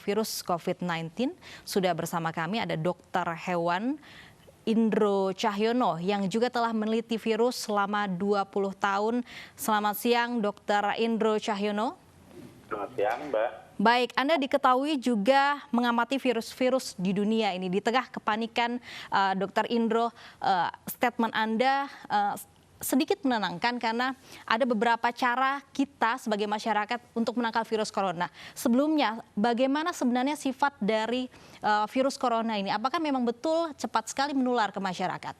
Virus COVID-19. Sudah bersama kami ada dokter hewan Indro Cahyono yang juga telah meneliti virus selama 20 tahun. Selamat siang Dokter Indro Cahyono. Selamat siang Mbak. Baik, Anda diketahui juga mengamati virus-virus di dunia ini. Di tengah kepanikan Dokter Indro, statement Anda sedikit menenangkan karena ada beberapa cara kita sebagai masyarakat untuk menangkal virus corona. Sebelumnya, bagaimana sebenarnya sifat dari virus corona ini? Apakah memang betul cepat sekali menular ke masyarakat?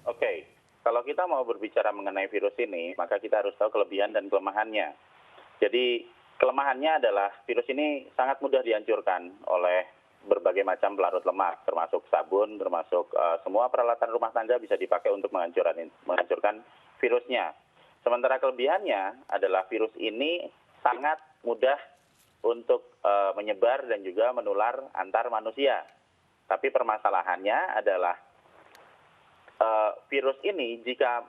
Oke, kalau kita mau berbicara mengenai virus ini, maka kita harus tahu kelebihan dan kelemahannya. Jadi kelemahannya adalah virus ini sangat mudah dihancurkan oleh berbagai macam pelarut lemak, termasuk sabun, termasuk semua peralatan rumah tangga bisa dipakai untuk menghancurkan virusnya. Sementara kelebihannya adalah virus ini sangat mudah untuk menyebar dan juga menular antar manusia. Tapi permasalahannya adalah virus ini jika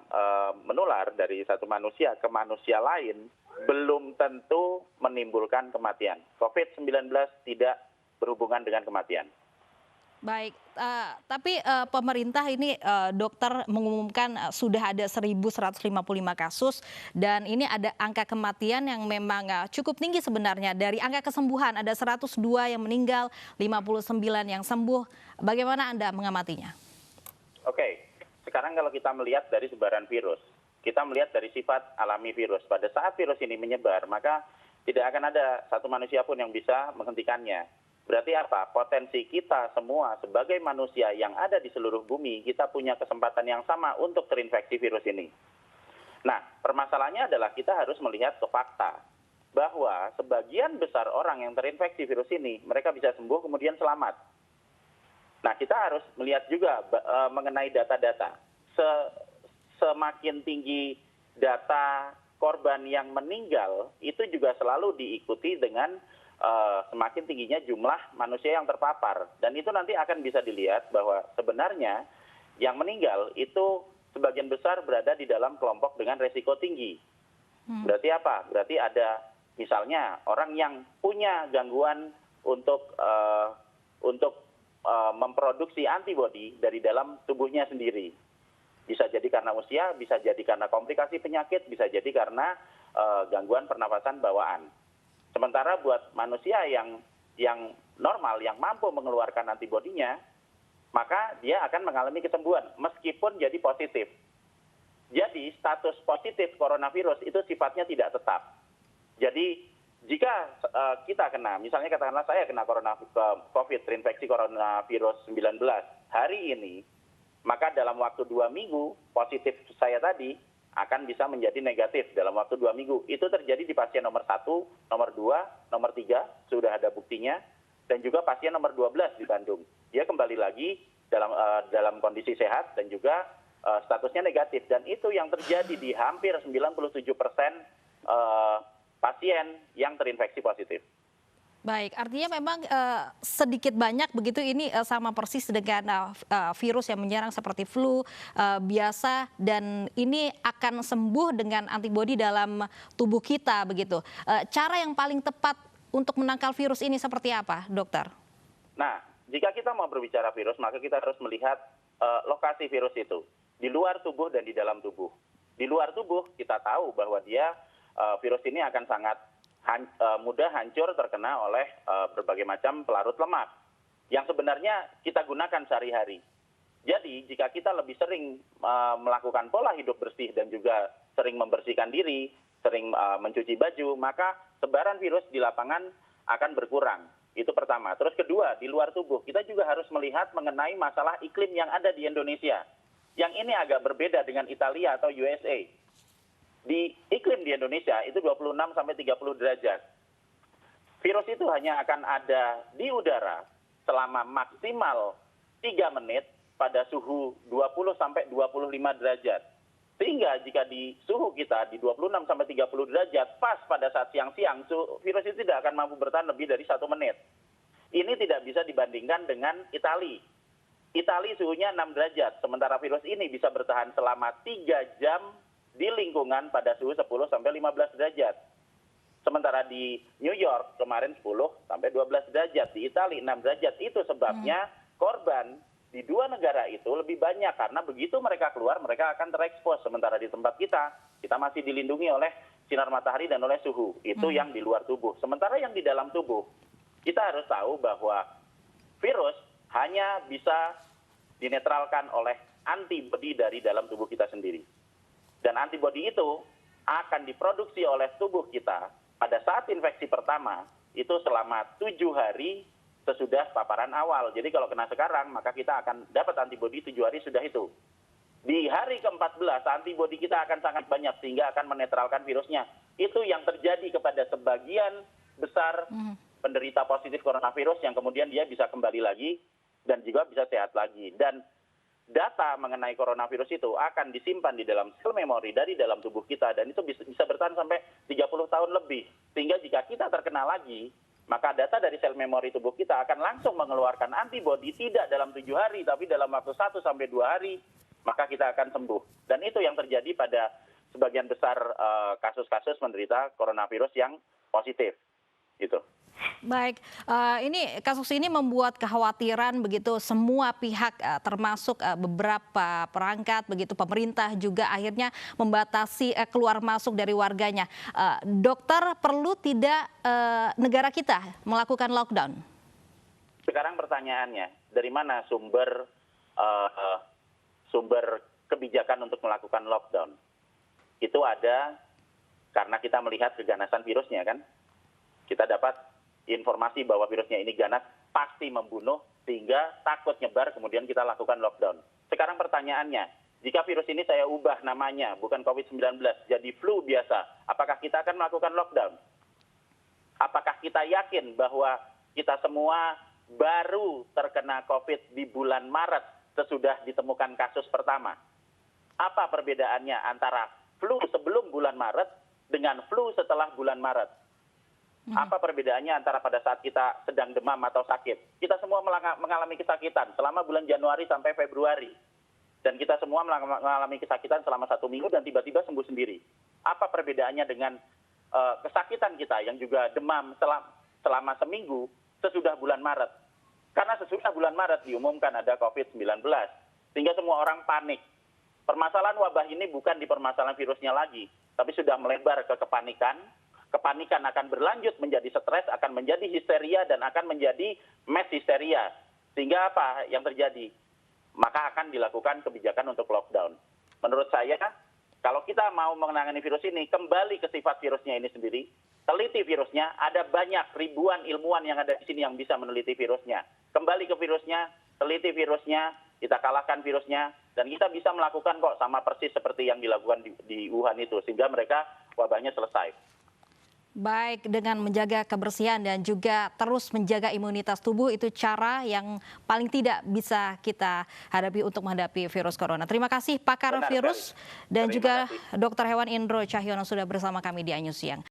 menular dari satu manusia ke manusia lain, belum tentu menimbulkan kematian. COVID-19 tidak berhubungan dengan kematian. Baik, tapi pemerintah ini dokter mengumumkan sudah ada 1.155 kasus dan ini ada angka kematian yang memang cukup tinggi sebenarnya. Dari angka kesembuhan ada 102 yang meninggal, 59 yang sembuh. Bagaimana Anda mengamatinya? Oke, sekarang kalau kita melihat dari sebaran virus, kita melihat dari sifat alami virus. Pada saat virus ini menyebar, maka tidak akan ada satu manusia pun yang bisa menghentikannya. Berarti apa? Potensi kita semua sebagai manusia yang ada di seluruh bumi, kita punya kesempatan yang sama untuk terinfeksi virus ini. Nah, permasalahannya adalah kita harus melihat ke fakta bahwa sebagian besar orang yang terinfeksi virus ini, mereka bisa sembuh kemudian selamat. Nah, kita harus melihat juga mengenai data-data. Semakin tinggi data korban yang meninggal, itu juga selalu diikuti dengan semakin tingginya jumlah manusia yang terpapar. Dan itu nanti akan bisa dilihat bahwa sebenarnya yang meninggal itu sebagian besar berada di dalam kelompok dengan resiko tinggi. Berarti apa? Berarti ada misalnya orang yang punya gangguan untuk memproduksi antibodi dari dalam tubuhnya sendiri. Bisa jadi karena usia, bisa jadi karena komplikasi penyakit, bisa jadi karena gangguan pernafasan bawaan. Sementara buat manusia yang normal, yang mampu mengeluarkan antibodinya, maka dia akan mengalami kesembuhan meskipun jadi positif. Jadi status positif coronavirus itu sifatnya tidak tetap. Jadi jika kita kena, misalnya katakanlah saya kena COVID, terinfeksi coronavirus 19 hari ini, maka dalam waktu 2 minggu positif saya tadi akan bisa menjadi negatif dalam waktu 2 minggu. Itu terjadi di pasien nomor 1, nomor 2, nomor 3, sudah ada buktinya, dan juga pasien nomor 12 di Bandung. Dia kembali lagi dalam kondisi sehat dan juga statusnya negatif. Dan itu yang terjadi di hampir 97% pasien yang terinfeksi positif. Baik, artinya memang sedikit banyak begitu ini sama persis dengan virus yang menyerang seperti flu biasa dan ini akan sembuh dengan antibodi dalam tubuh kita begitu. Cara yang paling tepat untuk menangkal virus ini seperti apa, dokter? Nah, jika kita mau berbicara virus, maka kita harus melihat lokasi virus itu di luar tubuh dan di dalam tubuh. Di luar tubuh kita tahu bahwa virus ini akan sangat mudah hancur terkena oleh berbagai macam pelarut lemak yang sebenarnya kita gunakan sehari-hari. Jadi jika kita lebih sering melakukan pola hidup bersih dan juga sering membersihkan diri, sering mencuci baju, maka sebaran virus di lapangan akan berkurang. Itu pertama. Terus kedua, di luar tubuh kita juga harus melihat mengenai masalah iklim yang ada di Indonesia. Yang ini agak berbeda dengan Italia atau USA. Di iklim di Indonesia itu 26 sampai 30 derajat. Virus itu hanya akan ada di udara selama maksimal 3 menit pada suhu 20 sampai 25 derajat. Sehingga jika di suhu kita di 26 sampai 30 derajat pas pada saat siang-siang, virus itu tidak akan mampu bertahan lebih dari 1 menit. Ini tidak bisa dibandingkan dengan Italia. Italia suhunya 6 derajat, sementara virus ini bisa bertahan selama 3 jam di lingkungan pada suhu 10 sampai 15 derajat. Sementara di New York kemarin 10 sampai 12 derajat, di Italia 6 derajat. Itu sebabnya korban di dua negara itu lebih banyak karena begitu mereka keluar mereka akan terekspos. Sementara di tempat kita masih dilindungi oleh sinar matahari dan oleh suhu. Itu yang di luar tubuh. Sementara yang di dalam tubuh, kita harus tahu bahwa virus hanya bisa dinetralkan oleh antibodi dari dalam tubuh kita sendiri. Dan antibodi itu akan diproduksi oleh tubuh kita pada saat infeksi pertama itu selama 7 hari sesudah paparan awal. Jadi kalau kena sekarang maka kita akan dapat antibodi 7 hari sudah itu. Di hari ke-14 antibodi kita akan sangat banyak sehingga akan menetralkan virusnya. Itu yang terjadi kepada sebagian besar penderita positif coronavirus yang kemudian dia bisa kembali lagi dan juga bisa sehat lagi. Dan data mengenai coronavirus itu akan disimpan di dalam sel memori dari dalam tubuh kita dan itu bisa bertahan sampai 30 tahun lebih. Sehingga jika kita terkena lagi, maka data dari sel memori tubuh kita akan langsung mengeluarkan antibodi tidak dalam 7 hari tapi dalam waktu 1 sampai 2 hari, maka kita akan sembuh. Dan itu yang terjadi pada sebagian besar kasus-kasus menderita coronavirus yang positif. Gitu. Baik, ini kasus ini membuat kekhawatiran begitu semua pihak termasuk beberapa perangkat begitu pemerintah juga akhirnya membatasi keluar masuk dari warganya. Dokter, perlu tidak negara kita melakukan lockdown? Sekarang pertanyaannya, dari mana sumber kebijakan untuk melakukan lockdown? Itu ada karena kita melihat keganasan virusnya kan. Kita dapat informasi bahwa virusnya ini ganas, pasti membunuh, sehingga takut nyebar, kemudian kita lakukan lockdown. Sekarang pertanyaannya, jika virus ini saya ubah namanya, bukan COVID-19, jadi flu biasa, apakah kita akan melakukan lockdown? Apakah kita yakin bahwa kita semua baru terkena COVID di bulan Maret sesudah ditemukan kasus pertama? Apa perbedaannya antara flu sebelum bulan Maret dengan flu setelah bulan Maret? Apa perbedaannya antara pada saat kita sedang demam atau sakit? Kita semua mengalami kesakitan selama bulan Januari sampai Februari. Dan kita semua mengalami kesakitan selama 1 minggu dan tiba-tiba sembuh sendiri. Apa perbedaannya dengan kesakitan kita yang juga demam selama seminggu sesudah bulan Maret? Karena sesudah bulan Maret diumumkan ada COVID-19. Sehingga semua orang panik. Permasalahan wabah ini bukan di permasalahan virusnya lagi, tapi sudah melebar ke kepanikan. Kepanikan akan berlanjut menjadi stres, akan menjadi histeria, dan akan menjadi mass histeria. Sehingga apa yang terjadi? Maka akan dilakukan kebijakan untuk lockdown. Menurut saya, kalau kita mau menangani virus ini, kembali ke sifat virusnya ini sendiri, teliti virusnya, ada banyak ribuan ilmuwan yang ada di sini yang bisa meneliti virusnya. Kembali ke virusnya, teliti virusnya, kita kalahkan virusnya, dan kita bisa melakukan kok sama persis seperti yang dilakukan di Wuhan itu, sehingga mereka wabahnya selesai. Baik, dengan menjaga kebersihan dan juga terus menjaga imunitas tubuh itu cara yang paling tidak bisa kita hadapi untuk menghadapi virus corona. Terima kasih pakar virus dan juga Dr. Hewan Indro Cahyono sudah bersama kami di Anyus Siang.